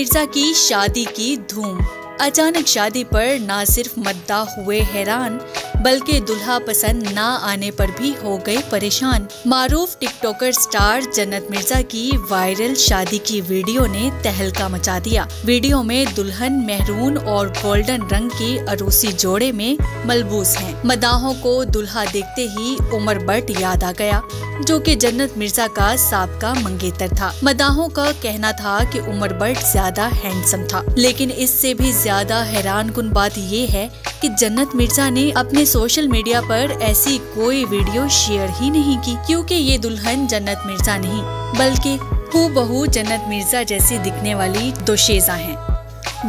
मिर्जा की शादी की धूम। अचानक शादी पर न सिर्फ मद्दाह हुए हैरान, बल्कि दुल्हा पसंद न आने पर भी हो गए परेशान। मारूफ टिकटॉकर स्टार जन्नत मिर्जा की वायरल शादी की वीडियो ने तहलका मचा दिया। वीडियो में दुल्हन मेहरून और गोल्डन रंग के अरूसी जोड़े में मलबूस है। मदाहों को दुल्हा देखते ही उमर बट याद आ गया, जो कि जन्नत मिर्जा का साबका मंगेतर था। मदाहों का कहना था कि उमर बट ज्यादा हैंडसम था, लेकिन इससे भी ज्यादा हैरानकुन बात ये है कि जन्नत मिर्जा ने अपने सोशल मीडिया पर ऐसी कोई वीडियो शेयर ही नहीं की, क्योंकि ये दुल्हन जन्नत मिर्जा नहीं बल्कि हूबहू जन्नत मिर्जा जैसी दिखने वाली दोशेजा हैं।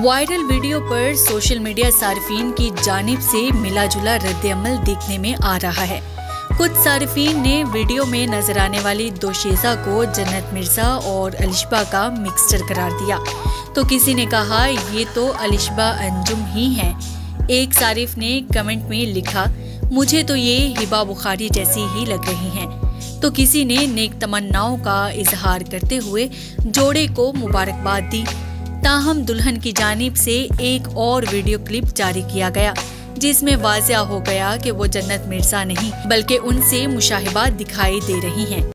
वायरल वीडियो पर सोशल मीडिया सार्फिन की जानिब से मिला जुला रद्द-ए-अमल देखने में आ रहा है। कुछ सार्फिन ने वीडियो में नजर आने वाली दोशेजा को जन्नत मिर्जा और अलिशबा का मिक्सचर करार दिया, तो किसी ने कहा ये तो अलिशबा अंजुम ही हैं। एक सारिफ ने कमेंट में लिखा, मुझे तो ये हिबा बुखारी जैसी ही लग रही हैं। तो किसी ने नेक तमन्नाओं का इजहार करते हुए जोड़े को मुबारकबाद दी। ताहम दुल्हन की जानिब से एक और वीडियो क्लिप जारी किया गया, जिसमें वाज़िया हो गया कि वो जन्नत मिर्जा नहीं बल्कि उनसे मुशाहिबात दिखाई दे रही हैं।